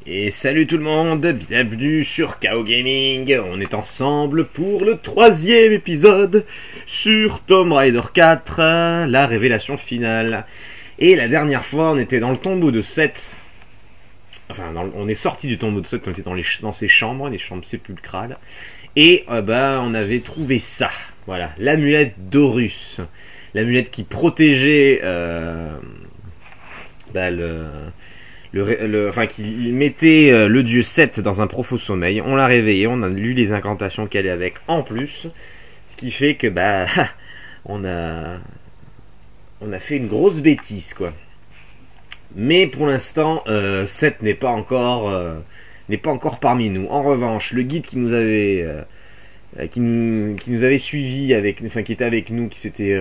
Et salut tout le monde, bienvenue sur KO Gaming. On est ensemble pour le 3e épisode sur Tomb Raider 4, la révélation finale. Et la dernière fois, on était dans le tombeau de Seth. Enfin, on est sorti du tombeau de Seth, on était dans ses chambres, les chambres sépulcrales. Et on avait trouvé ça, voilà, l'amulette d'Horus. L'amulette qui protégeait qui mettait le dieu Seth dans un profond sommeil. On l'a réveillé, on a lu les incantations qu'elle est avec en plus, ce qui fait que on a fait une grosse bêtise quoi. Mais pour l'instant, Seth n'est pas encore parmi nous. En revanche, le guide qui nous avait suivi qui était avec nous, qui s'était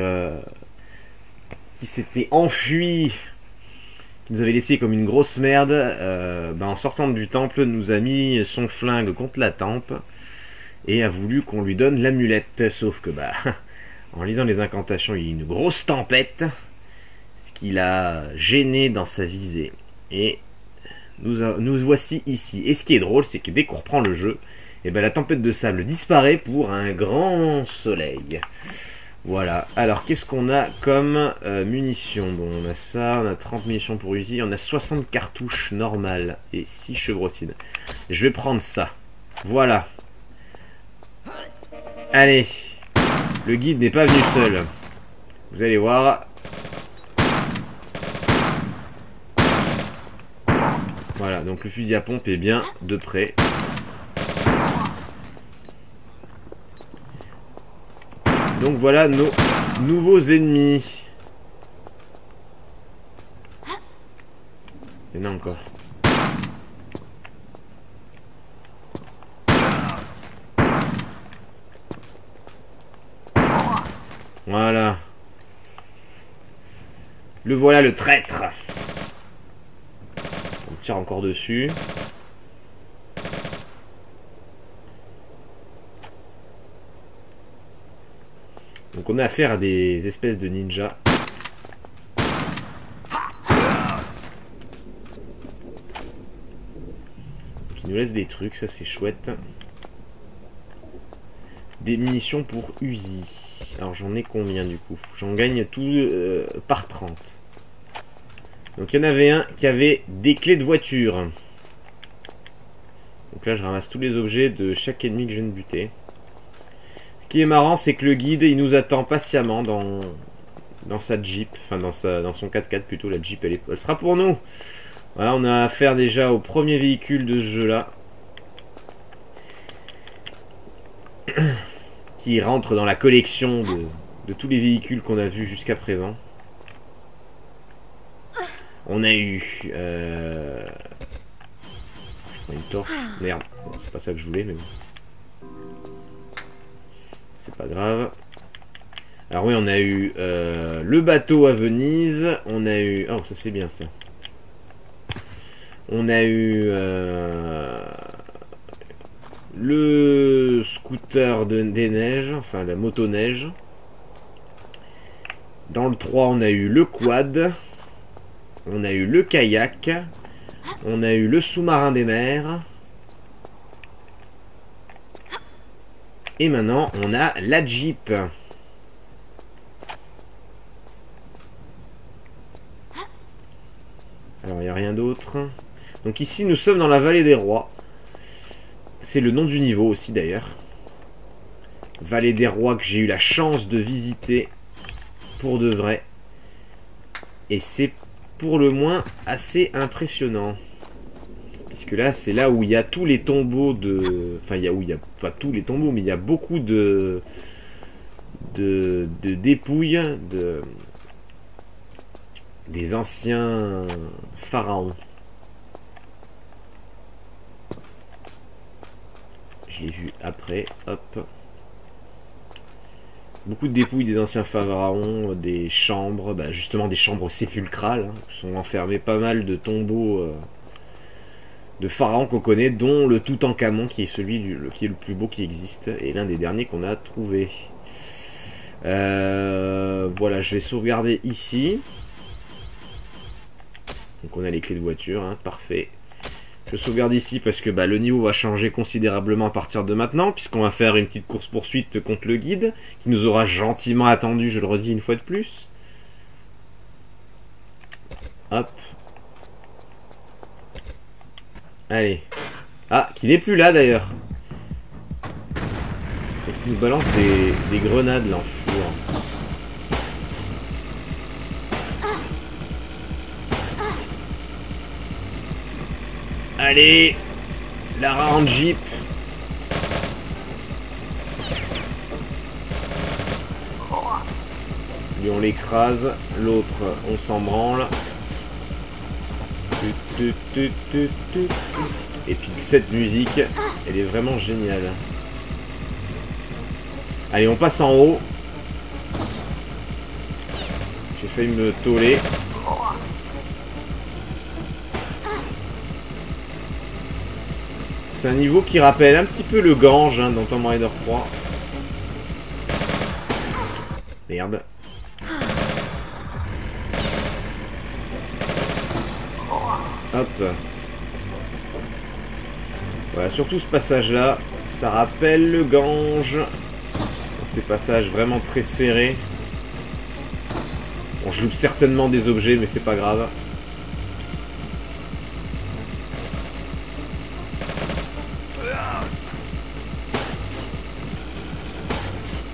enfui, qui nous avait laissé comme une grosse merde, en sortant du temple, nous a mis son flingue contre la tempe et a voulu qu'on lui donne l'amulette. Sauf que en lisant les incantations, il y a eu une grosse tempête, ce qui l'a gêné dans sa visée. Et nous voici ici. Et ce qui est drôle, c'est que dès qu'on reprend le jeu, la tempête de sable disparaît pour un grand soleil. Voilà, alors qu'est-ce qu'on a comme munitions? Bon, on a ça, on a 30 munitions pour Uzi, on a 60 cartouches normales et 6 chevrotines. Je vais prendre ça, voilà. Allez, le guide n'est pas venu seul. Vous allez voir. Voilà, donc le fusil à pompe est bien de près. Donc voilà nos nouveaux ennemis. Il y en a encore. Voilà. Le voilà le traître. On tire encore dessus. Donc on a affaire à des espèces de ninjas. Qui nous laissent des trucs, ça c'est chouette. Des munitions pour Uzi. Alors j'en ai combien du coup? J'en gagne tout par 30. Donc il y en avait un qui avait des clés de voiture. Donc là je ramasse tous les objets de chaque ennemi que je viens de buter. Ce qui est marrant, c'est que le guide, il nous attend patiemment dans sa Jeep, enfin dans son 4x4 plutôt. La Jeep, elle sera pour nous. Voilà, on a affaire déjà au premier véhicule de ce jeu-là, qui rentre dans la collection de tous les véhicules qu'on a vus jusqu'à présent. On a eu une torche. Merde, bon, c'est pas ça que je voulais, mais bon. C'est pas grave. Alors oui, on a eu le bateau à Venise. On a eu... Oh, ça c'est bien ça. On a eu le scooter des neiges, enfin la motoneige. Dans le 3, on a eu le quad. On a eu le kayak. On a eu le sous-marin des mers. Et maintenant, on a la Jeep. Alors, il n'y a rien d'autre. Donc ici, nous sommes dans la vallée des rois. C'est le nom du niveau aussi, d'ailleurs. Vallée des rois que j'ai eu la chance de visiter pour de vrai. Et c'est pour le moins assez impressionnant. Puisque là, c'est là où il y a tous les tombeaux de... Enfin, où il n'y a pas tous les tombeaux, mais il y a beaucoup de dépouilles des anciens pharaons. Je l'ai vu après, hop. Beaucoup de dépouilles des anciens pharaons, des chambres, bah justement des chambres sépulcrales, hein, où sont enfermés pas mal de tombeaux de pharaons qu'on connaît, dont le Toutankhamon, qui est celui qui est le plus beau qui existe, et l'un des derniers qu'on a trouvé. Voilà, je vais sauvegarder ici. Donc on a les clés de voiture, hein, parfait. Je sauvegarde ici parce que bah, le niveau va changer considérablement à partir de maintenant, puisqu'on va faire une petite course-poursuite contre le guide, qui nous aura gentiment attendu, je le redis une fois de plus. Hop. Allez. Ah, qui n'est plus là d'ailleurs. Et qui nous balance des grenades, l'enfoiré. Allez, Lara en Jeep. Lui on l'écrase, l'autre on s'en branle. Et puis cette musique, elle est vraiment géniale. Allez, on passe en haut. J'ai failli me toller. C'est un niveau qui rappelle un petit peu le Gange hein, dans Tomb Raider 3. Merde. Hop. Voilà, surtout ce passage-là, ça rappelle le Gange. Dans ces passages vraiment très serrés. Bon, je loupe certainement des objets, mais c'est pas grave.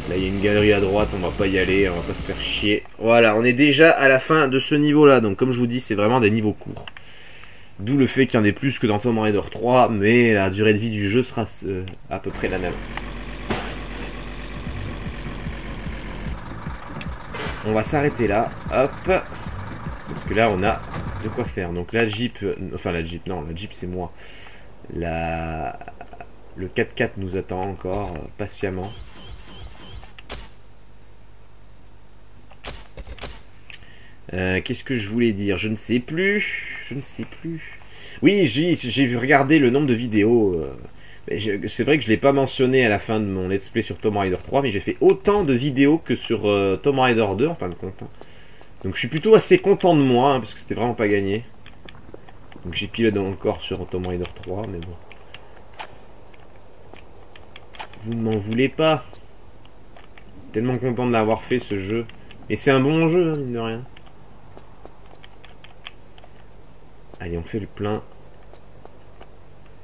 Là, il y a une galerie à droite, on va pas y aller, on va pas se faire chier. Voilà, on est déjà à la fin de ce niveau-là. Donc, comme je vous dis, c'est vraiment des niveaux courts. D'où le fait qu'il y en ait plus que dans Tomb Raider 3, mais la durée de vie du jeu sera à peu près la même. On va s'arrêter là, hop. Parce que là, on a de quoi faire. Donc la Jeep, enfin la Jeep, non, la Jeep c'est moi. Le 4x4 nous attend encore patiemment. Qu'est-ce que je voulais dire? Je ne sais plus. Je ne sais plus. Oui, j'ai vu regarder le nombre de vidéos. C'est vrai que je ne l'ai pas mentionné à la fin de mon let's play sur Tomb Raider 3, mais j'ai fait autant de vidéos que sur Tomb Raider 2 en fin de compte. Donc je suis plutôt assez content de moi, hein, parce que c'était vraiment pas gagné. Donc j'ai piloté encore sur Tomb Raider 3, mais bon. Vous ne m'en voulez pas. Tellement content de l'avoir fait ce jeu. Et c'est un bon jeu, hein, mine de rien. Allez, on fait le plein.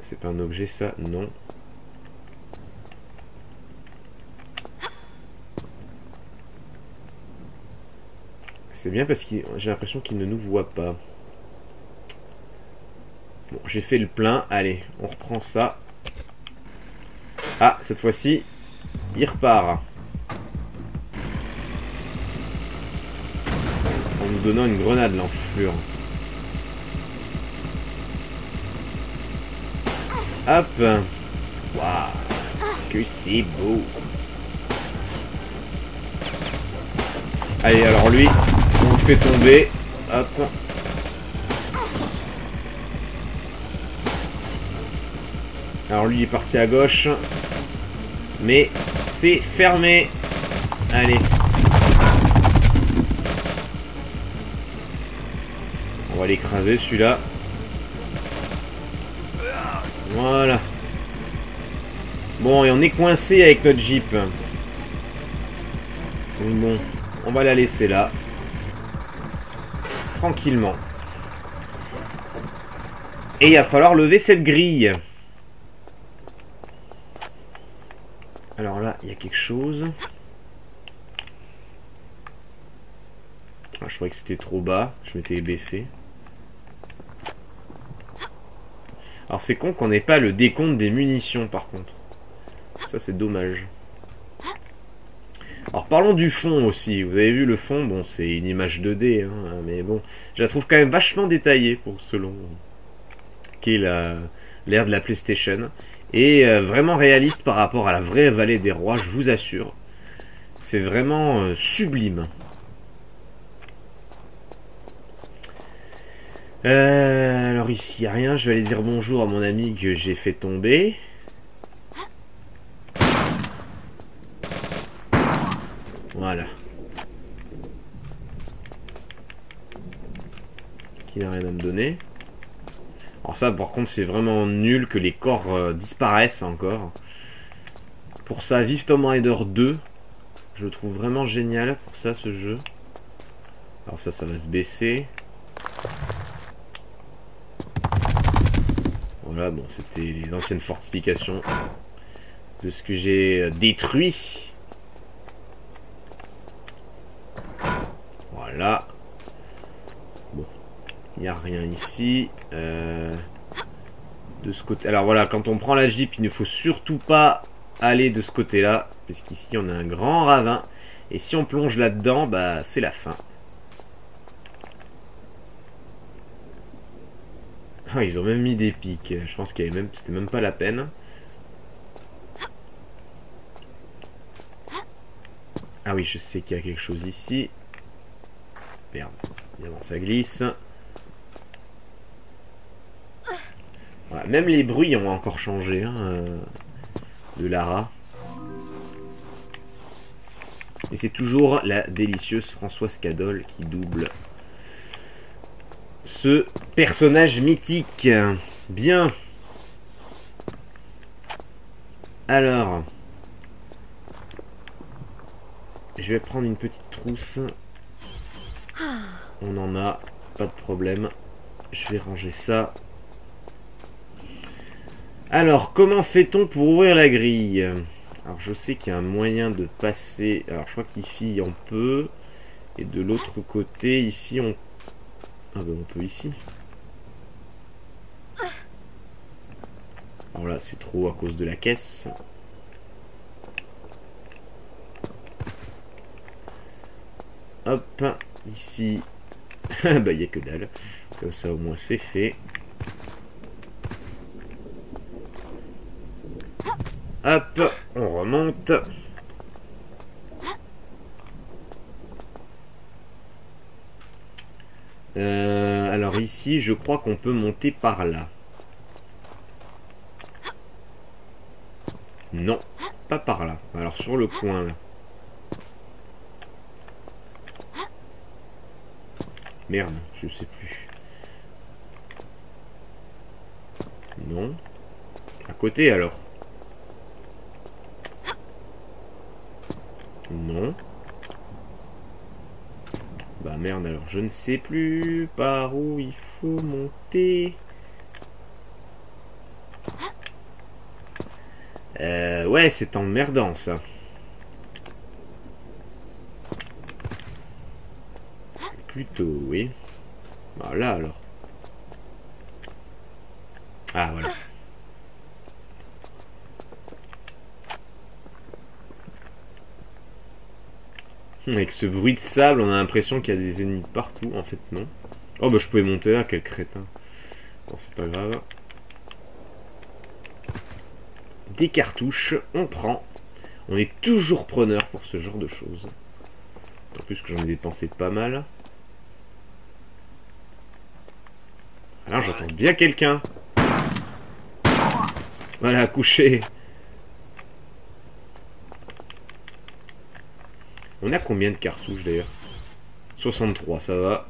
C'est pas un objet ça? Non. C'est bien parce que j'ai l'impression qu'il ne nous voit pas. Bon, j'ai fait le plein. Allez, on reprend ça. Ah, cette fois-ci, il repart. En nous donnant une grenade, l'enflure. Hop. Waouh. Que c'est beau. Allez, alors lui, on le fait tomber. Hop. Alors lui il est parti à gauche. Mais c'est fermé. Allez. On va l'écraser celui-là. Voilà. Bon, et on est coincé avec notre Jeep. Donc bon, on va la laisser là. Tranquillement. Et il va falloir lever cette grille. Alors là, il y a quelque chose. Ah, je croyais que c'était trop bas. Je m'étais baissé. Alors c'est con qu'on n'ait pas le décompte des munitions par contre. Ça c'est dommage. Alors parlons du fond aussi. Vous avez vu le fond, bon c'est une image 2D, hein, mais bon, je la trouve quand même vachement détaillée pour selon qui est l'ère de la PlayStation. Et vraiment réaliste par rapport à la vraie vallée des rois, je vous assure. C'est vraiment sublime. Alors ici, il n'y a rien. Je vais aller dire bonjour à mon ami que j'ai fait tomber. Voilà. Qui n'a rien à me donner. Alors ça, par contre, c'est vraiment nul que les corps disparaissent encore. Pour ça, vive Tomb Raider 2. Je le trouve vraiment génial pour ça, ce jeu. Alors ça va se baisser. Voilà, bon, c'était les anciennes fortifications de ce que j'ai détruit. Voilà. Bon, il n'y a rien ici. De ce côté. Alors voilà, quand on prend la Jeep, il ne faut surtout pas aller de ce côté-là, parce qu'ici on a un grand ravin. Et si on plonge là-dedans, bah c'est la fin. Ah, ils ont même mis des pics. Je pense qu'il y avait même, c'était même pas la peine. Ah oui, je sais qu'il y a quelque chose ici. Merde, évidemment ça glisse. Voilà, même les bruits ont encore changé hein, de Lara. Et c'est toujours la délicieuse Françoise Cadol qui double ce personnage mythique. Bien. Alors, je vais prendre une petite trousse. On en a, pas de problème. Je vais ranger ça. Alors, comment fait-on pour ouvrir la grille? Alors, je sais qu'il y a un moyen de passer. Alors, je crois qu'ici, on peut. Et de l'autre côté, ici, on... Ah ben, on peut ici. Alors là, c'est trop à cause de la caisse. Hop, ici. Bah, il n'y a que dalle. Comme ça, au moins, c'est fait. Hop, on remonte. Alors ici, je crois qu'on peut monter par là. Non, pas par là. Alors sur le coin là. Merde, je sais plus. Non. À côté alors. Non. Bah merde alors, je ne sais plus par où il faut monter. Ouais, c'est emmerdant ça. Plutôt, oui. Voilà alors. Ah voilà. Avec ce bruit de sable, on a l'impression qu'il y a des ennemis partout. En fait, non. Oh bah je pouvais monter là, quel crétin. Bon, c'est pas grave. Des cartouches, on prend. On est toujours preneur pour ce genre de choses. En plus que j'en ai dépensé pas mal. Alors j'entends bien quelqu'un. Voilà, couché. On a combien de cartouches d'ailleurs? 63, ça va.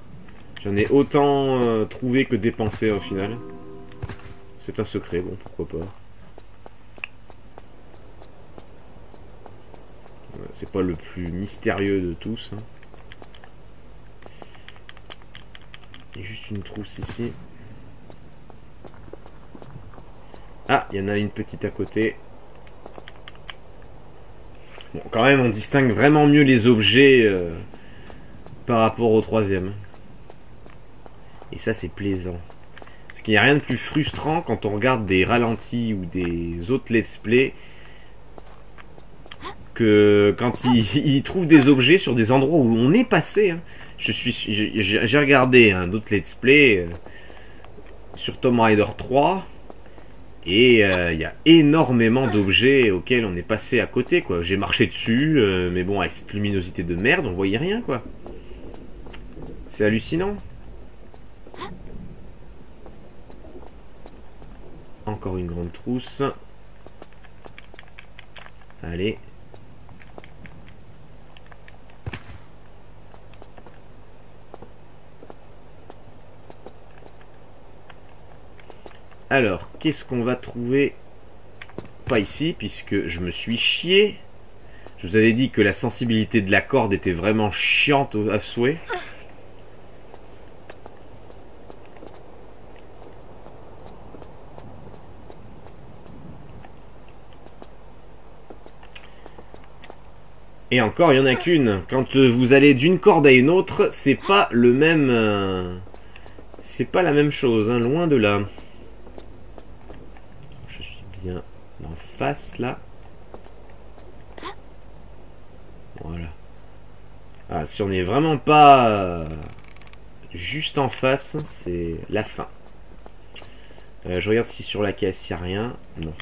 J'en ai autant trouvé que dépensé au final. C'est un secret, bon, pourquoi pas. C'est pas le plus mystérieux de tous. Hein. Il y a juste une trousse ici. Ah, il y en a une petite à côté. Bon, quand même, on distingue vraiment mieux les objets par rapport au troisième. Et ça, c'est plaisant. Parce qu'il n'y a rien de plus frustrant quand on regarde des ralentis ou des autres let's play que quand ils trouvent des objets sur des endroits où on est passé. Hein. J'ai regardé d'autres let's play sur Tomb Raider 3 et il y a énormément d'objets auxquels on est passé à côté, quoi. J'ai marché dessus, mais bon, avec cette luminosité de merde, on voyait rien, quoi. C'est hallucinant. Encore une grande trousse. Allez. Alors, qu'est-ce qu'on va trouver? Pas ici, puisque je me suis chié. Je vous avais dit que la sensibilité de la corde était vraiment chiante à souhait. Et encore, il n'y en a qu'une. Quand vous allez d'une corde à une autre, c'est pas le même... c'est pas la même chose, hein, loin de là. Je suis bien en face, là. Voilà. Ah, si on n'est vraiment pas juste en face, c'est la fin. Je regarde si sur la caisse, il n'y a rien. Non.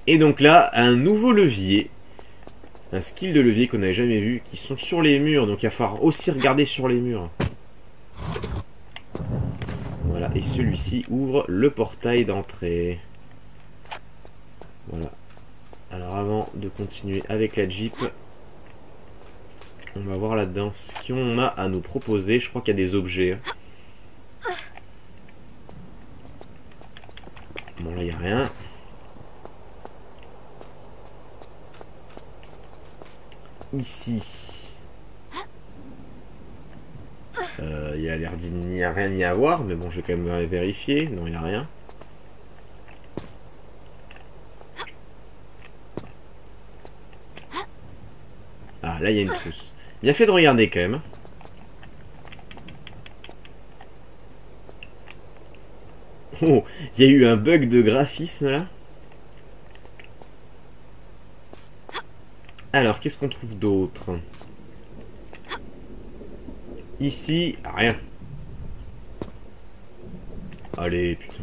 Et donc là, un nouveau levier. Un skill de levier qu'on n'avait jamais vu, qui sont sur les murs. Donc il va falloir aussi regarder sur les murs. Voilà, et celui-ci ouvre le portail d'entrée. Voilà. Alors avant de continuer avec la Jeep, on va voir là-dedans ce qu'on a à nous proposer. Je crois qu'il y a des objets. Bon, là, il n'y a rien. Ici, il y a l'air d'il n'y a rien y avoir, mais bon, je vais quand même vérifier. Non, il n'y a rien. Ah, là, il y a une trousse. Bien fait de regarder quand même. Oh, il y a eu un bug de graphisme là. Alors, qu'est-ce qu'on trouve d'autre? Ici, rien. Allez, putain.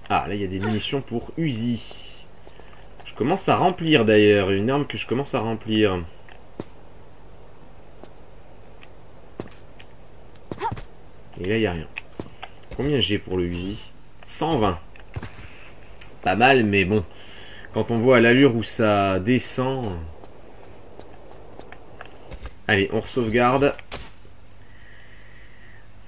Ah, là, il y a des munitions pour Uzi. Je commence à remplir d'ailleurs. Une arme que je commence à remplir. Et là, il n'y a rien. Combien j'ai pour le Uzi? 120. Pas mal, mais bon. Quand on voit l'allure où ça descend... Allez, on sauvegarde.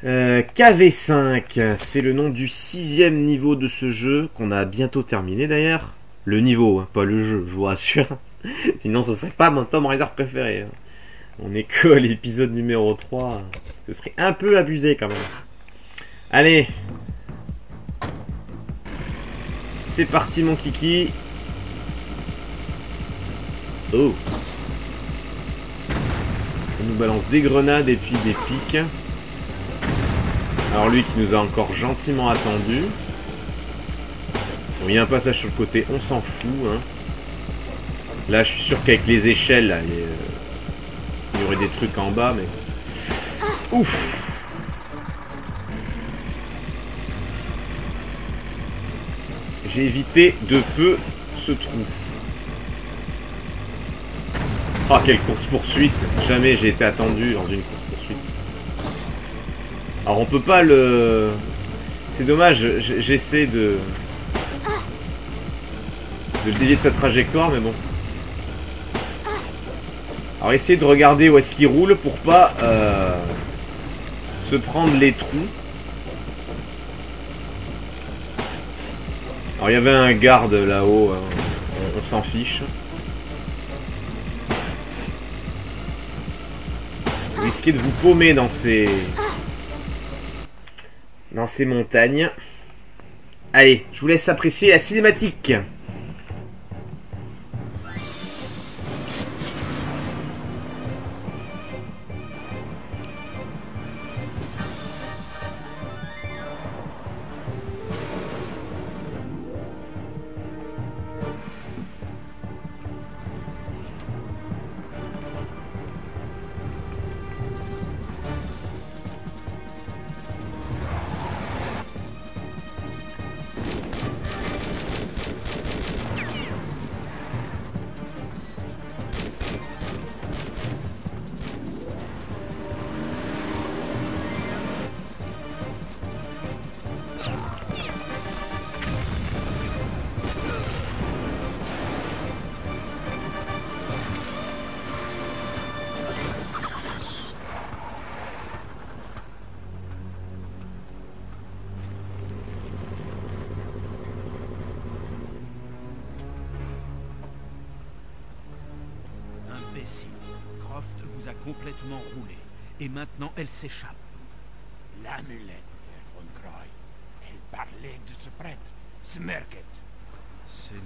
KV5, c'est le nom du 6e niveau de ce jeu, qu'on a bientôt terminé d'ailleurs. Le niveau, hein, pas le jeu, je vous rassure. Sinon ce serait pas mon Tomb Raider préféré. Hein. On est que à l'épisode numéro 3. Ce serait un peu abusé quand même. Allez. C'est parti mon kiki. Oh. On nous balance des grenades et puis des pics. Alors lui qui nous a encore gentiment attendu. Bon, il y a un passage sur le côté, on s'en fout. Hein. Là je suis sûr qu'avec les échelles, là, il y aurait des trucs en bas, mais... Ouf. J'ai évité de peu ce trou. Oh, quelle course-poursuite! Jamais j'ai été attendu dans une course-poursuite. Alors on peut pas le... C'est dommage, j'essaie de le dévier de sa trajectoire, mais bon. Alors essayez de regarder où est-ce qu'il roule pour pas se prendre les trous. Alors il y avait un garde là-haut, hein. On s'en fiche. Vous risquez de vous paumer dans ces montagnes. Allez, je vous laisse apprécier la cinématique. Croft vous a complètement roulé. Et maintenant, elle s'échappe. L'amulette, Herr von Croy. Elle parlait de ce prêtre, Smerket. Smerket.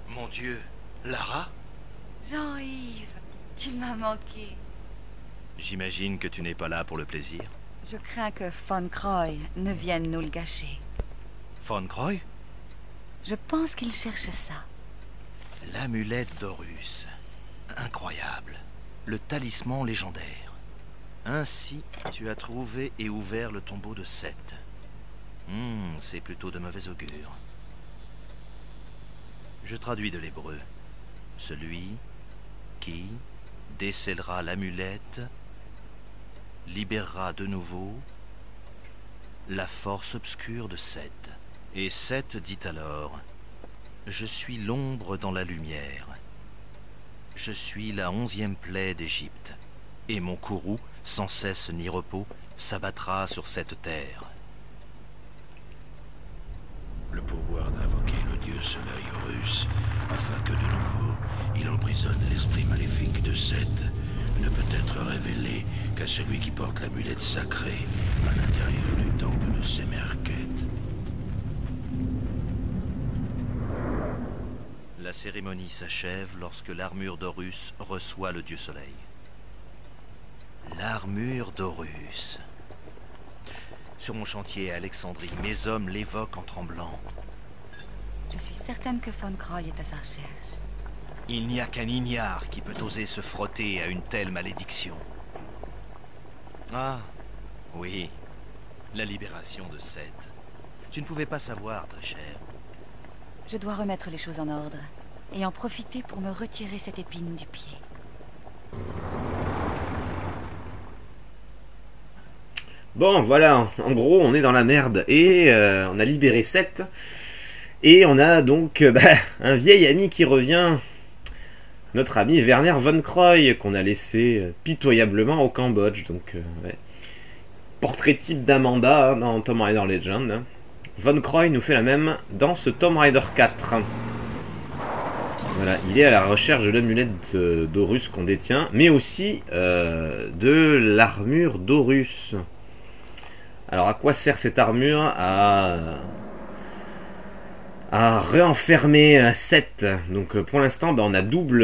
Mon Dieu, Lara? Jean-Yves, tu m'as manqué. J'imagine que tu n'es pas là pour le plaisir. Je crains que Von Croy ne vienne nous le gâcher. Von Croy? Je pense qu'il cherche ça. L'amulette d'Horus. Incroyable. Le talisman légendaire. Ainsi, tu as trouvé et ouvert le tombeau de Seth. C'est plutôt de mauvais augure. Je traduis de l'hébreu. Celui qui décèlera l'amulette libérera de nouveau la force obscure de Seth. Et Seth dit alors: je suis l'ombre dans la lumière. Je suis la 11e plaie d'Égypte. Et mon courroux, sans cesse ni repos, s'abattra sur cette terre. Le pouvoir d'invoquer le dieu soleil Horus, afin que de nouveau il emprisonne l'esprit maléfique de Seth, ne peut être révélé qu'à celui qui porte l'amulette sacrée à l'intérieur du temple de Semerket. La cérémonie s'achève lorsque l'armure d'Horus reçoit le dieu soleil. L'armure d'Horus. Sur mon chantier à Alexandrie, mes hommes l'évoquent en tremblant. Je suis certaine que Von Croy est à sa recherche. Il n'y a qu'un ignare qui peut oser se frotter à une telle malédiction. Ah, oui, la libération de Seth. Tu ne pouvais pas savoir, très cher. Je dois remettre les choses en ordre et en profiter pour me retirer cette épine du pied. Bon, voilà, en gros, on est dans la merde et on a libéré Seth. Et on a donc un vieil ami qui revient, notre ami Werner von Croy, qu'on a laissé pitoyablement au Cambodge. Donc, ouais. Portrait type d'Amanda hein, dans Tomb Raider Legend. Hein. Von Croy nous fait la même dans ce Tomb Raider 4. Voilà, il est à la recherche de l'amulette d'Horus qu'on détient, mais aussi de l'armure d'Horus. Alors à quoi sert cette armure? À réenfermer Seth. Donc pour l'instant on a double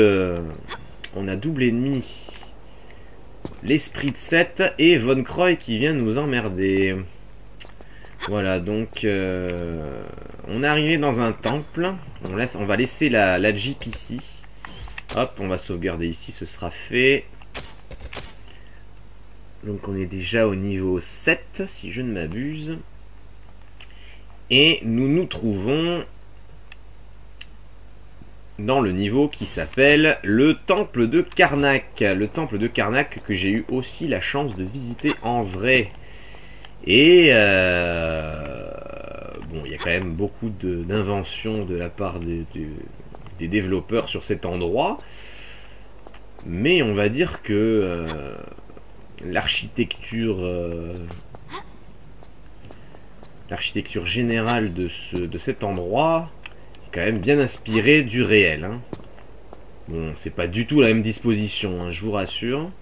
ennemi. L'esprit de Seth et Von Croy qui vient nous emmerder. Voilà, donc on est arrivé dans un temple. On va laisser la Jeep ici. Hop, on va sauvegarder ici, ce sera fait. Donc on est déjà au niveau 7, si je ne m'abuse. Et nous nous trouvons dans le niveau qui s'appelle le temple de Karnak. Le temple de Karnak que j'ai eu aussi la chance de visiter en vrai. Et bon, il y a quand même beaucoup d'inventions de la part des développeurs sur cet endroit. Mais on va dire que l'architecture générale de cet endroit est quand même bien inspirée du réel. Hein. Bon, c'est pas du tout la même disposition, hein, je vous rassure.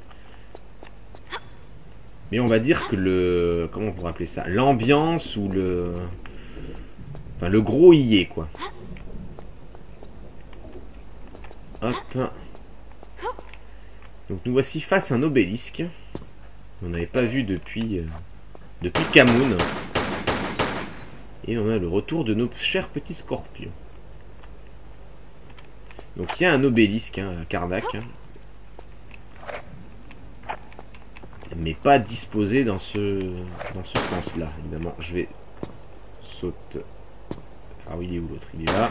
Mais on va dire que comment on pourrait appeler ça, l'ambiance ou le gros y est, quoi. Hop. Donc nous voici face à un obélisque. On n'avait pas vu depuis Camoun. Et on a le retour de nos chers petits scorpions. Donc il y a un obélisque à Karnak. Mais pas disposé dans ce sens-là. Évidemment, je vais sauter. Ah oui, il est où l'autre? Il est là.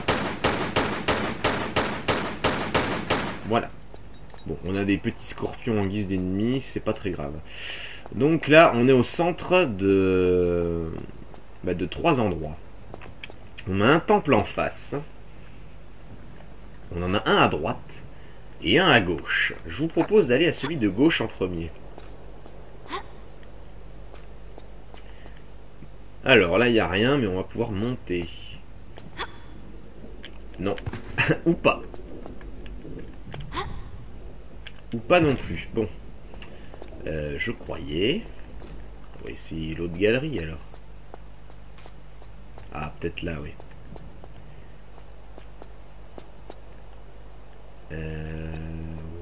Voilà. Bon, on a des petits scorpions en guise d'ennemis, c'est pas très grave. Donc là, on est au centre de 3 endroits. On a un temple en face. On en a un à droite et un à gauche. Je vous propose d'aller à celui de gauche en premier. Alors là, il n'y a rien, mais on va pouvoir monter. Non. Ou pas. Ou pas non plus. Bon. Je croyais. On va essayer l'autre galerie alors. Ah, peut-être là, oui.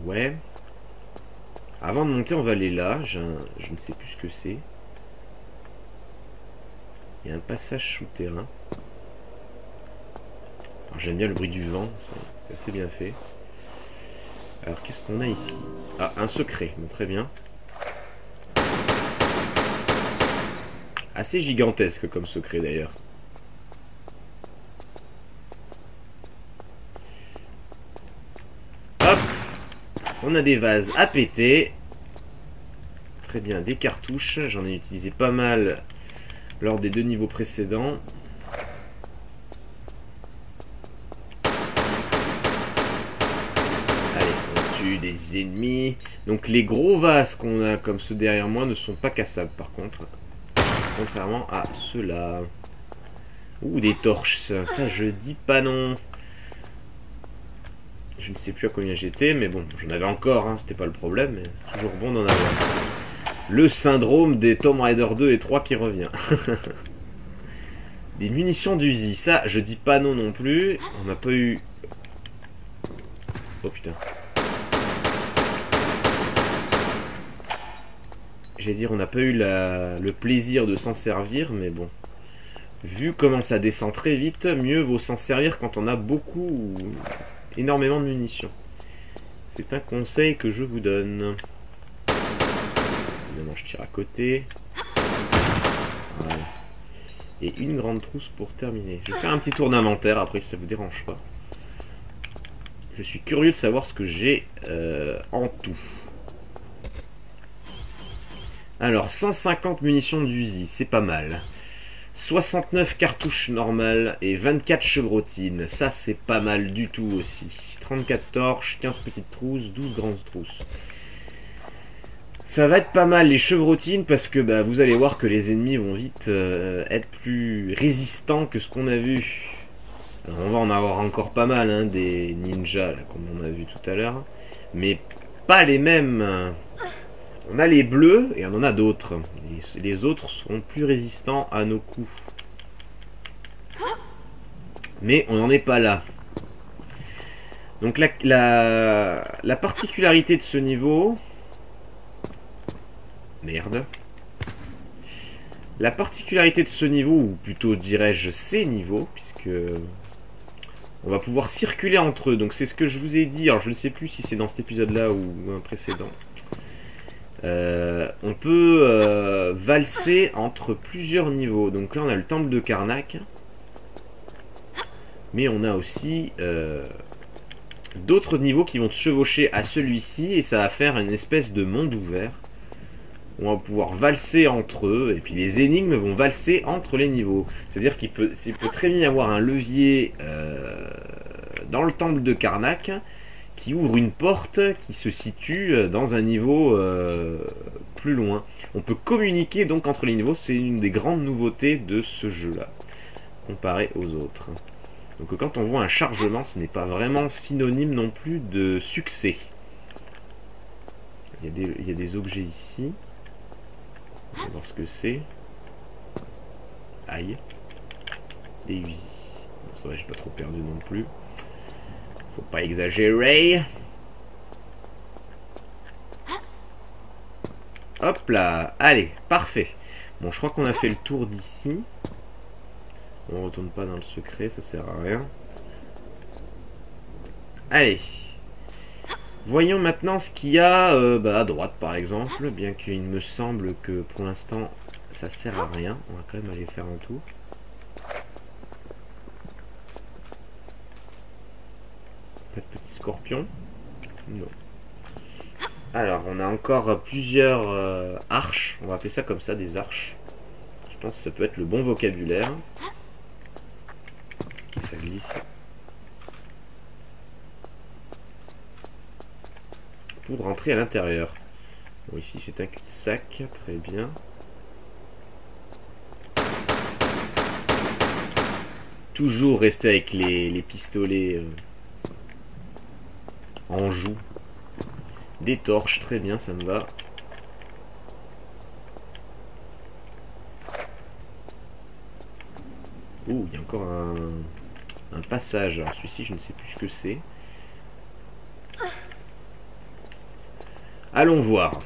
Ouais. Avant de monter, on va aller là. Je ne sais plus ce que c'est. Il y a un passage souterrain. J'aime bien le bruit du vent, c'est assez bien fait. Alors qu'est-ce qu'on a ici? Ah, un secret, bon, très bien. Assez gigantesque comme secret d'ailleurs. Hop, on a des vases à péter. Très bien, des cartouches, j'en ai utilisé pas mal lors des 2 niveaux précédents. Allez, on tue des ennemis. Donc les gros vases qu'on a comme ceux derrière moi ne sont pas cassables par contre. Contrairement à ceux-là. Ouh, des torches, ça je dis pas non. Je ne sais plus à combien j'étais, mais bon, j'en avais encore, hein, c'était pas le problème, mais c'est toujours bon d'en avoir. Le syndrome des Tomb Raider 2 et 3 qui revient. Des munitions d'Uzi, ça je dis pas non non plus. On n'a pas eu... Oh putain. J'allais dire on n'a pas eu le plaisir de s'en servir, mais bon. Vu comment ça descend très vite, mieux vaut s'en servir quand on a beaucoup ou énormément de munitions. C'est un conseil que je vous donne. Évidemment, je tire à côté. Voilà. Et une grande trousse pour terminer. Je vais faire un petit tour d'inventaire après si ça vous dérange pas. Je suis curieux de savoir ce que j'ai en tout. Alors, 150 munitions d'Uzi, c'est pas mal. 69 cartouches normales et 24 chevrotines. Ça, c'est pas mal du tout aussi. 34 torches, 15 petites trousses, 12 grandes trousses. Ça va être pas mal les chevrotines parce que bah, vous allez voir que les ennemis vont vite être plus résistants que ce qu'on a vu. Alors, on va en avoir encore pas mal, hein, des ninjas, là, comme on a vu tout à l'heure. Mais pas les mêmes. On a les bleus et on en a d'autres. Les autres seront plus résistants à nos coups. Mais on n'en est pas là. Donc la particularité de ce niveau... Merde. La particularité de ce niveau, ou plutôt dirais-je ces niveaux, puisque on va pouvoir circuler entre eux. Donc c'est ce que je vous ai dit. Alors je ne sais plus si c'est dans cet épisode-là ou un précédent. On peut valser entre plusieurs niveaux. Donc là on a le temple de Karnak. Mais on a aussi d'autres niveaux qui vont se chevaucher à celui-ci. Et ça va faire une espèce de monde ouvert. On va pouvoir valser entre eux. Et puis les énigmes vont valser entre les niveaux. C'est-à-dire qu'il peut très bien y avoir un levier dans le temple de Karnak qui ouvre une porte qui se situe dans un niveau plus loin. On peut communiquer donc entre les niveaux. C'est une des grandes nouveautés de ce jeu-là, comparé aux autres. Donc quand on voit un chargement, ce n'est pas vraiment synonyme non plus de succès. Il y a des objets ici. On va voir ce que c'est. Aïe. Des Uzi. Bon, ça va, j'ai pas trop perdu non plus. Faut pas exagérer. Hop là. Allez, parfait. Bon, je crois qu'on a fait le tour d'ici. On retourne pas dans le secret, ça sert à rien. Allez. Voyons maintenant ce qu'il y a à droite par exemple, bien qu'il me semble que pour l'instant ça sert à rien. On va quand même aller faire un tour. Pas de petit scorpion. Non. Alors on a encore plusieurs arches, on va appeler ça comme ça, des arches. Je pense que ça peut être le bon vocabulaire. Ça glisse. Pour rentrer à l'intérieur. Bon, ici c'est un cul-de-sac, très bien. Toujours rester avec les pistolets en joue. Des torches, très bien, ça me va. Ouh, il y a encore un passage. Alors celui-ci, je ne sais plus ce que c'est. Allons voir.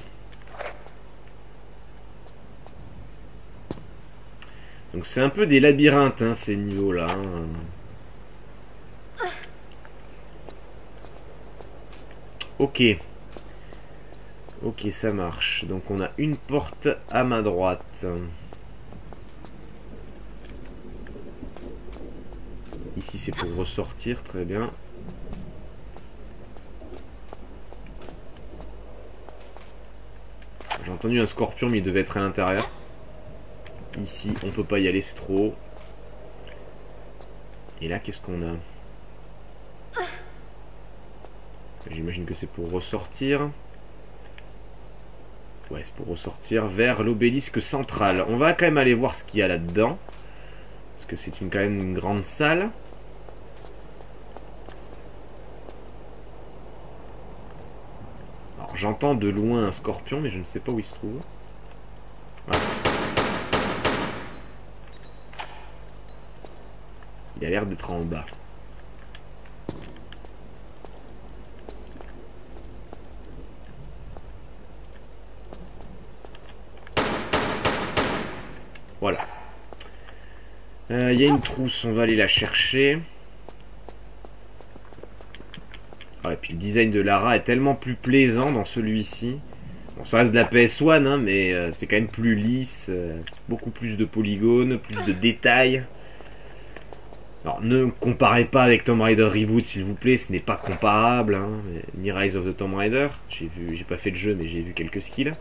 Donc c'est un peu des labyrinthes, hein, ces niveaux-là. Ok. Ok, ça marche. Donc on a une porte à ma droite. Ici c'est pour ressortir, très bien. J'ai entendu un scorpion mais il devait être à l'intérieur. Ici on peut pas y aller, c'est trop haut. Et là qu'est-ce qu'on a? J'imagine que c'est pour ressortir. Ouais, c'est pour ressortir vers l'obélisque central. On va quand même aller voir ce qu'il y a là-dedans. Parce que c'est quand même une grande salle. Alors j'entends de loin un scorpion, mais je ne sais pas où il se trouve. Voilà. Il a l'air d'être en bas. Voilà. Il y a une trousse, on va aller la chercher. Ah, et puis le design de Lara est tellement plus plaisant dans celui-ci. Bon, ça reste de la PS1, hein, mais c'est quand même plus lisse. Beaucoup plus de polygones, plus de détails. Alors ne comparez pas avec Tomb Raider Reboot s'il vous plaît, ce n'est pas comparable, hein, ni Rise of the Tomb Raider. J'ai pas fait le jeu mais j'ai vu quelques skills.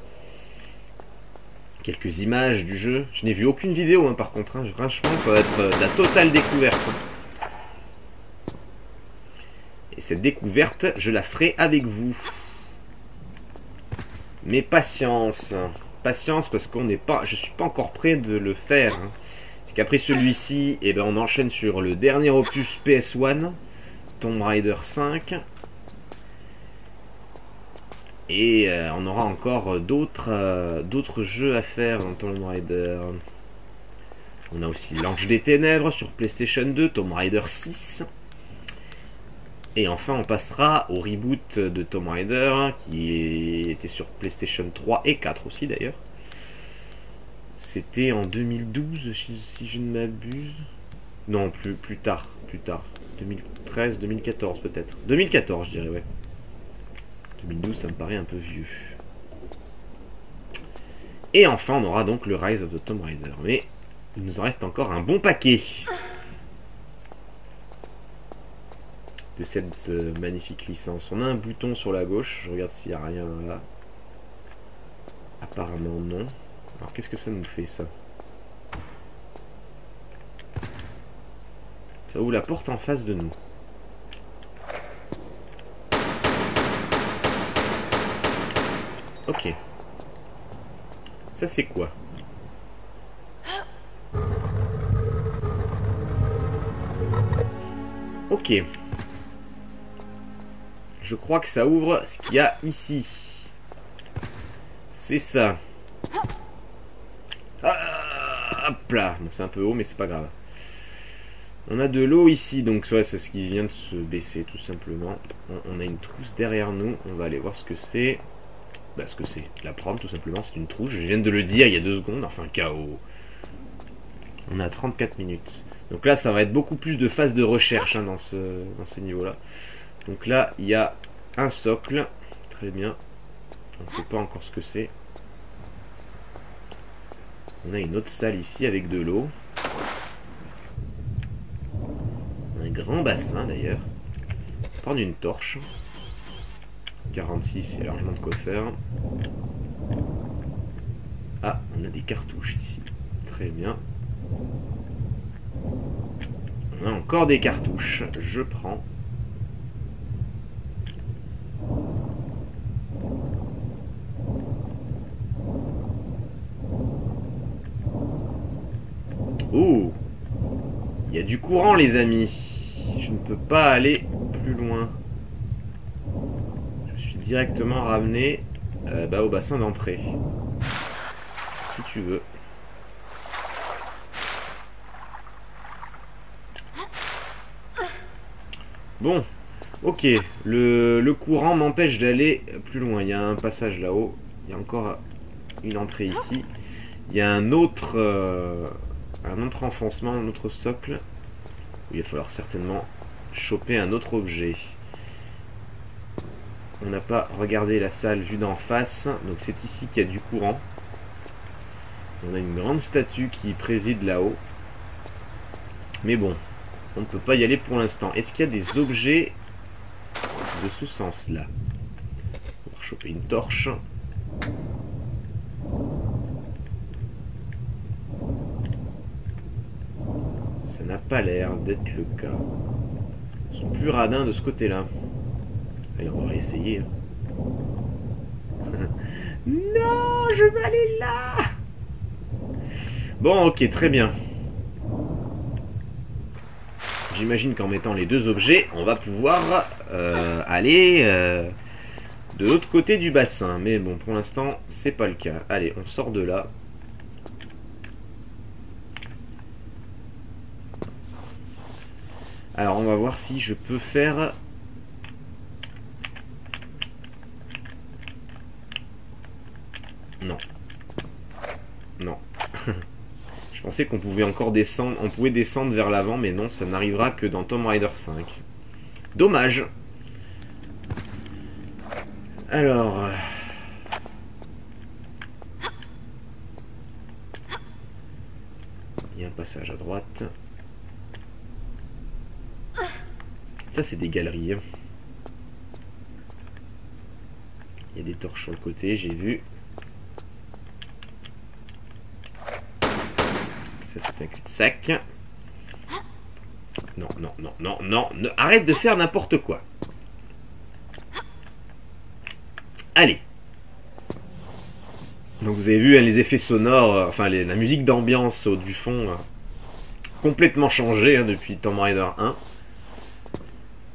Quelques images du jeu. Je n'ai vu aucune vidéo hein, par contre. Hein. Franchement, ça va être la totale découverte. Et cette découverte, je la ferai avec vous. Mais patience. Patience parce qu'on n'est pas. Je suis pas encore prêt de le faire. Hein. Parce qu'après celui-ci, eh ben, on enchaîne sur le dernier opus PS1, Tomb Raider 5. Et on aura encore d'autres jeux à faire dans Tomb Raider. On a aussi l'Ange des Ténèbres sur PlayStation 2, Tomb Raider 6. Et enfin on passera au reboot de Tomb Raider qui était sur PlayStation 3 et 4 aussi d'ailleurs. C'était en 2012, si je ne m'abuse. Non, plus tard. 2013, 2014 peut-être. 2014, je dirais, ouais. 2012, ça me paraît un peu vieux. Et enfin, on aura donc le Rise of the Tomb Raider. Mais il nous en reste encore un bon paquet de cette magnifique licence. On a un bouton sur la gauche. Je regarde s'il n'y a rien là. Apparemment non. Alors qu'est-ce que ça nous fait ça? Ça ouvre la porte en face de nous. Ok. Ça c'est quoi? Ok. Je crois que ça ouvre ce qu'il y a ici. C'est ça. Ah, hop là. Bon, c'est un peu haut, mais c'est pas grave. On a de l'eau ici, donc ouais, c'est ce qui vient de se baisser, tout simplement. On a une trousse derrière nous. On va aller voir ce que c'est. Bah, ce que c'est. La prendre, tout simplement, c'est une trousse. Je viens de le dire il y a 2 secondes. Enfin, KO. On a 34 minutes. Donc là, ça va être beaucoup plus de phases de recherche hein, dans ces niveaux-là. Donc là, il y a un socle. Très bien. On ne sait pas encore ce que c'est. On a une autre salle ici avec de l'eau. Un grand bassin d'ailleurs. On va prendre une torche. 46, il y a largement de quoi faire. Ah, on a des cartouches ici. Très bien. On a encore des cartouches. Je prends. Oh! Il y a du courant, les amis. Je ne peux pas aller plus loin. Je suis directement ramené au bassin d'entrée. Si tu veux. Bon, ok. Le courant m'empêche d'aller plus loin. Il y a un passage là-haut. Il y a encore une entrée ici. Il y a un autre enfoncement, un autre socle. Où il va falloir certainement choper un autre objet. On n'a pas regardé la salle vue d'en face. Donc c'est ici qu'il y a du courant. On a une grande statue qui préside là-haut. Mais bon, on ne peut pas y aller pour l'instant. Est-ce qu'il y a des objets de ce sens-là? On va choper une torche. Ça n'a pas l'air d'être le cas. Ils sont plus radins de ce côté-là. Allez, on va essayer. Non, je veux aller là. Bon, ok, très bien. J'imagine qu'en mettant les 2 objets, on va pouvoir aller de l'autre côté du bassin. Mais bon, pour l'instant, c'est pas le cas. Allez, on sort de là. Alors, on va voir si je peux faire... Non. Non. Je pensais qu'on pouvait encore descendre, on pouvait descendre vers l'avant, mais non, ça n'arrivera que dans Tomb Raider 5. Dommage. Alors... Il y a un passage à droite. Ça, c'est des galeries. Il y a des torches sur le côté, j'ai vu. Ça, c'est un cul-de-sac. Non, non, non, non, non. Arrête de faire n'importe quoi. Allez. Donc, vous avez vu les effets sonores, enfin, la musique d'ambiance du fond, complètement changé depuis Tomb Raider 1.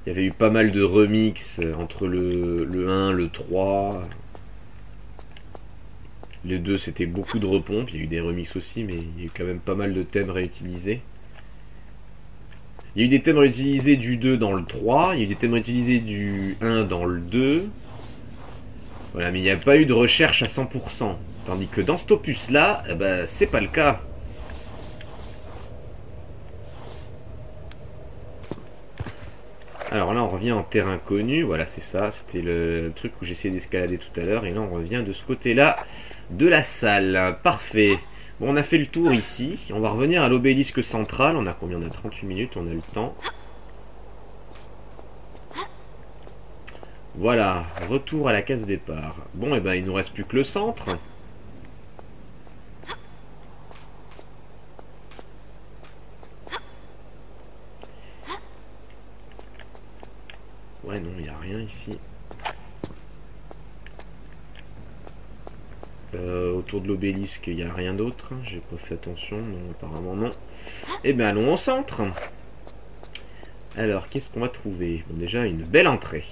Il y avait eu pas mal de remix entre le 1, le 3. Les 2, c'était beaucoup de repompes. Il y a eu des remixes aussi, mais il y a eu quand même pas mal de thèmes réutilisés. Il y a eu des thèmes réutilisés du 2 dans le 3. Il y a eu des thèmes réutilisés du 1 dans le 2. Voilà, mais il n'y a pas eu de recherche à 100%. Tandis que dans cet opus-là, eh ben, c'est pas le cas. Alors là, on revient en terrain connu. Voilà, c'est ça. C'était le truc où j'essayais d'escalader tout à l'heure. Et là, on revient de ce côté-là de la salle. Parfait. Bon, on a fait le tour ici. On va revenir à l'obélisque central. On a combien? On a 38 minutes. On a le temps. Voilà. Retour à la case départ. Bon, et ben, il nous reste plus que le centre. Ouais, non, il n'y a rien ici. Autour de l'obélisque, il n'y a rien d'autre. J'ai pas fait attention, non, apparemment non. Eh bien, allons au centre. Alors, qu'est-ce qu'on va trouver? Bon, déjà, une belle entrée.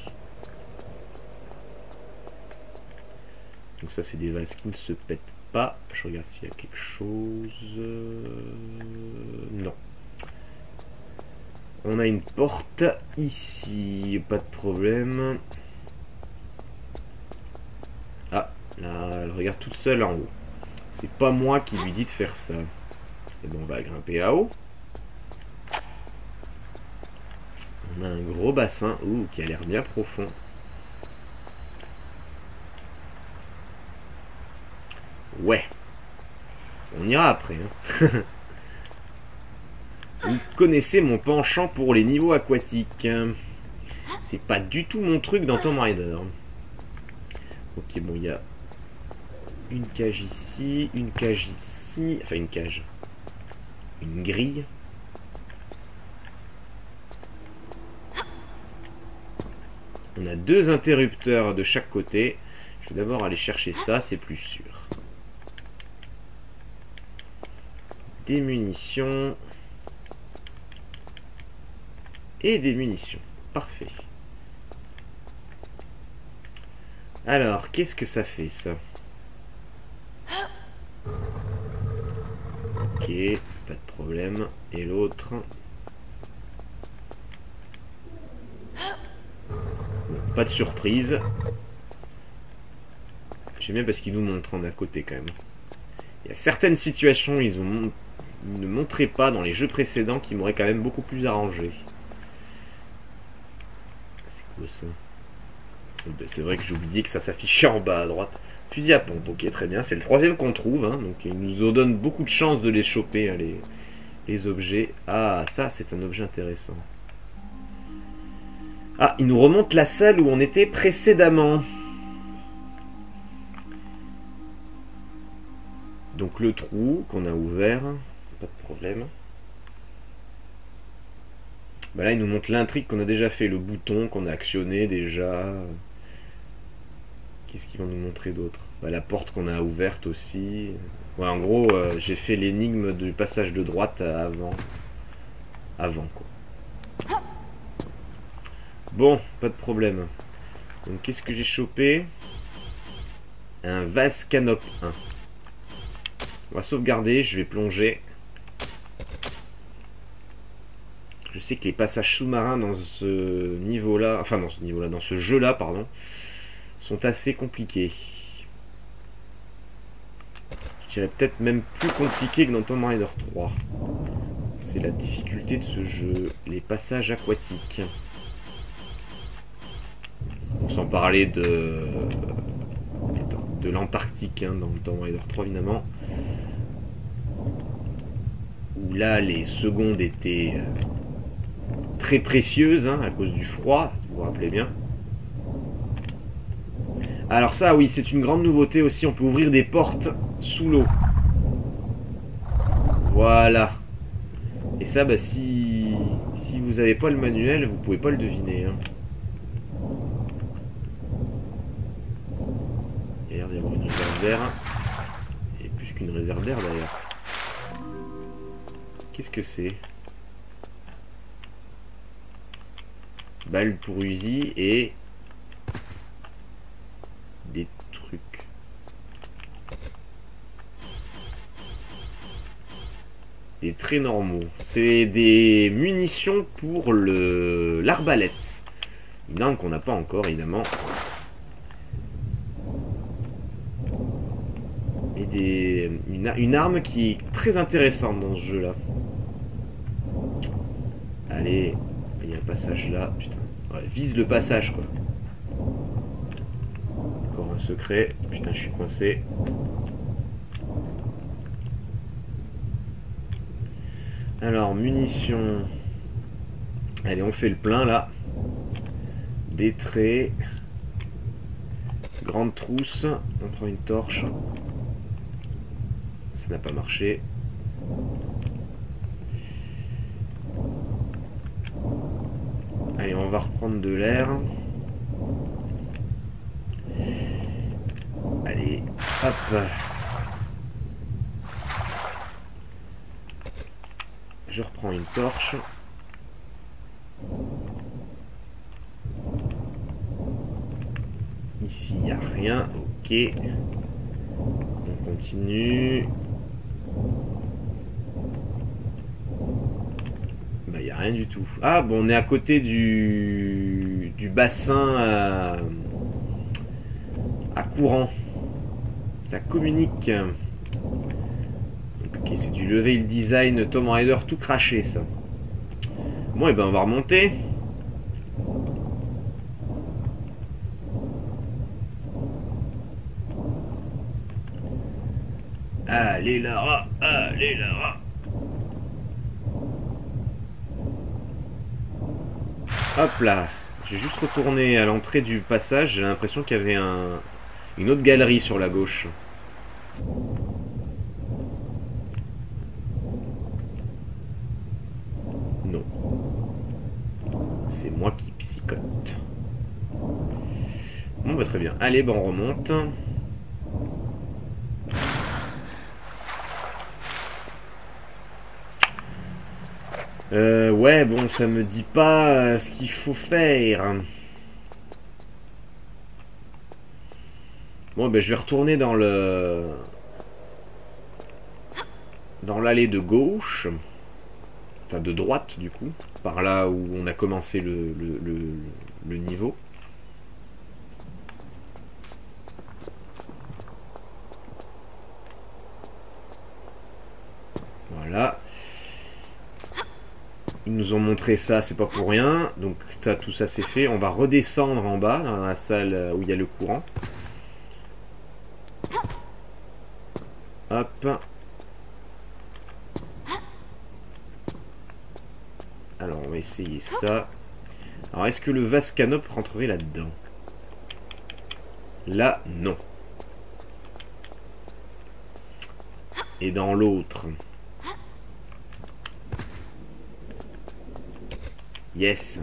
Donc ça, c'est des vases qui ne se pètent pas. Je regarde s'il y a quelque chose. Non. On a une porte ici, pas de problème. Ah, là, elle regarde toute seule en haut. C'est pas moi qui lui dis de faire ça. Et bon, on va grimper là-haut. On a un gros bassin, qui a l'air bien profond. Ouais. On ira après. Hein. Vous connaissez mon penchant pour les niveaux aquatiques. C'est pas du tout mon truc dans Tomb Raider. Ok, bon, il y a une cage ici, une cage ici. Enfin, une cage. Une grille. On a 2 interrupteurs de chaque côté. Je vais d'abord aller chercher ça, c'est plus sûr. Des munitions. Et des munitions. Parfait. Alors, qu'est-ce que ça fait, ça? Ok, pas de problème. Et l'autre? Bon, pas de surprise. J'aime bien parce qu'ils nous montrent en à côté, quand même. Il y a certaines situations, ils ne montraient pas dans les jeux précédents qui m'auraient quand même beaucoup plus arrangé. C'est vrai que j'ai oublié que ça s'affichait en bas à droite. Fusil à pompe, ok, très bien. C'est le 3e qu'on trouve. Hein, donc il nous donne beaucoup de chances de les choper, hein, les objets. Ah, ça, c'est un objet intéressant. Ah, il nous remonte la salle où on était précédemment. Donc le trou qu'on a ouvert. Pas de problème. Bah là, il nous montre l'intrigue qu'on a déjà fait, le bouton qu'on a actionné déjà. Qu'est-ce qu'ils vont nous montrer d'autre? Bah, la porte qu'on a ouverte aussi. Ouais, en gros, j'ai fait l'énigme du passage de droite avant. Avant, quoi. Bon, pas de problème. Donc, qu'est-ce que j'ai chopé? Un vase canop 1. On va sauvegarder, je vais plonger. Je sais que les passages sous-marins dans ce niveau-là, enfin dans ce niveau-là, dans ce jeu-là, pardon, sont assez compliqués. Je dirais peut-être même plus compliqués que dans Tomb Raider 3. C'est la difficulté de ce jeu, les passages aquatiques. Bon, sans parler de l'Antarctique, hein, dans Tomb Raider 3 évidemment. Où là, les secondes étaient très précieuses, hein, à cause du froid, si vous vous rappelez bien. Alors ça, oui, c'est une grande nouveauté aussi, on peut ouvrir des portes sous l'eau. Voilà. Et ça, bah, si vous n'avez pas le manuel, vous pouvez pas le deviner. Hein. Il y a l'air d'y avoir une réserve d'air. Et plus qu'une réserve d'air d'ailleurs. Qu'est-ce que c'est? Balle pour Uzi et des trucs. Des traits normaux. C'est des munitions pour l'arbalète. Une arme qu'on n'a pas encore, évidemment. une arme qui est très intéressante dans ce jeu-là. Allez, il y a un passage là. Putain, ouais, vise le passage quoi. Encore un secret. Putain, je suis coincé. Alors, munitions. Allez, on fait le plein là. Des traits. Grande trousse. On prend une torche. Ça n'a pas marché. Allez, on va reprendre de l'air. Allez, hop. Je reprends une torche. Ici, il n'y a rien. Ok. On continue. Bah, il n'y a rien du tout. Ah, bon, on est à côté du bassin à courant. Ça communique. Ok, c'est du level design Tomb Raider tout craché, ça. Bon, et ben on va remonter. Allez Lara, allez Lara. Hop là. J'ai juste retourné à l'entrée du passage. J'ai l'impression qu'il y avait une autre galerie sur la gauche. Non. C'est moi qui psychote. Bon bah très bien. Allez, bah on remonte. Ouais, bon, ça me dit pas ce qu'il faut faire. Bon, ben je vais retourner dans l'allée de gauche. Enfin, de droite, du coup. Par là où on a commencé le niveau. Voilà. Ils nous ont montré ça, c'est pas pour rien. Donc ça, tout ça c'est fait. On va redescendre en bas, dans la salle où il y a le courant. Hop. Alors on va essayer ça. Alors est-ce que le vase canop rentrerait là-dedans? Là, non. Et dans l'autre? Yes.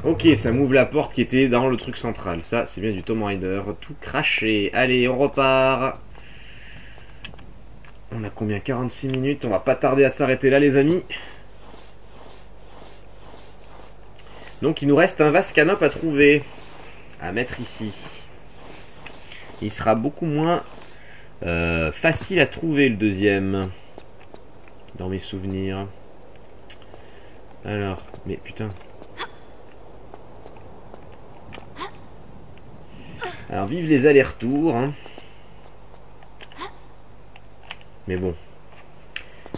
Ok, ça m'ouvre la porte qui était dans le truc central. Ça, c'est bien du Tomb Raider. Tout craché. Allez, on repart. On a combien? 46 minutes. On va pas tarder à s'arrêter là, les amis. Donc, il nous reste un vase canop à trouver. À mettre ici. Il sera beaucoup moins facile à trouver, le deuxième. Dans mes souvenirs. Alors, mais putain. Alors, vive les allers-retours. Hein. Mais bon.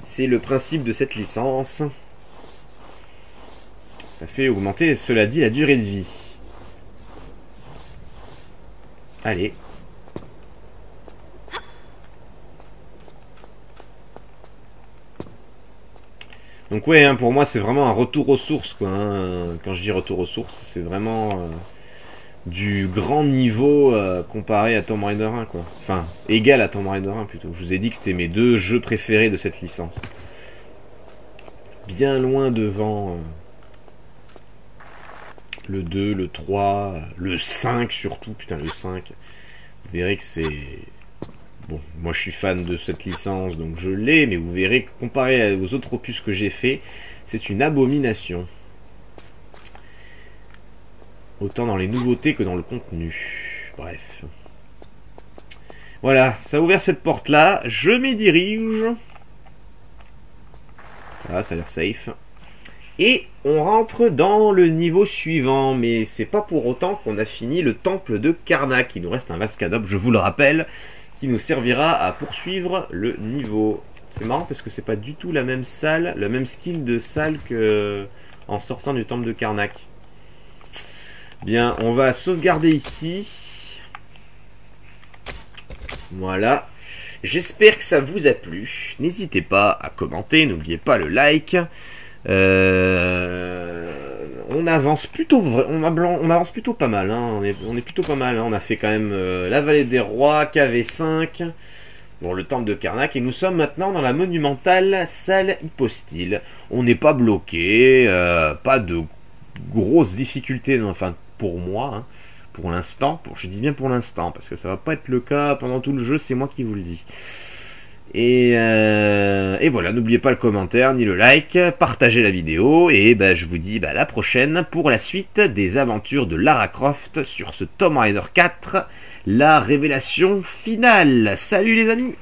C'est le principe de cette licence. Ça fait augmenter, cela dit, la durée de vie. Allez. Donc ouais, hein, pour moi c'est vraiment un retour aux sources, quoi. Hein. Quand je dis retour aux sources, c'est vraiment du grand niveau comparé à Tomb Raider 1, quoi. Enfin, égal à Tomb Raider 1 plutôt. Je vous ai dit que c'était mes deux jeux préférés de cette licence. Bien loin devant le 2, le 3, le 5 surtout. Putain, le 5. Vous verrez que c'est... Bon, moi je suis fan de cette licence, donc je l'ai, mais vous verrez que comparé aux autres opus que j'ai fait, c'est une abomination. Autant dans les nouveautés que dans le contenu. Bref. Voilà, ça a ouvert cette porte-là, je m'y dirige. Ah, ça a l'air safe. Et on rentre dans le niveau suivant, mais c'est pas pour autant qu'on a fini le temple de Karnak. Il nous reste un Vascadop, je vous le rappelle, qui nous servira à poursuivre le niveau. C'est marrant parce que c'est pas du tout la même salle, le même skill de salle que en sortant du temple de Karnak. Bien, on va sauvegarder ici. Voilà. J'espère que ça vous a plu. N'hésitez pas à commenter, n'oubliez pas le like. On avance plutôt pas mal, hein. On est plutôt pas mal, hein. On a fait quand même la vallée des rois, KV5, bon, le temple de Karnak, et nous sommes maintenant dans la monumentale salle hypostyle. On n'est pas bloqué, pas de grosses difficultés, enfin pour moi, hein, pour l'instant, je dis bien pour l'instant, parce que ça va pas être le cas pendant tout le jeu, c'est moi qui vous le dis. Et voilà, n'oubliez pas le commentaire ni le like, partagez la vidéo, et je vous dis à la prochaine pour la suite des aventures de Lara Croft sur ce Tomb Raider 4, la révélation finale. Salut les amis!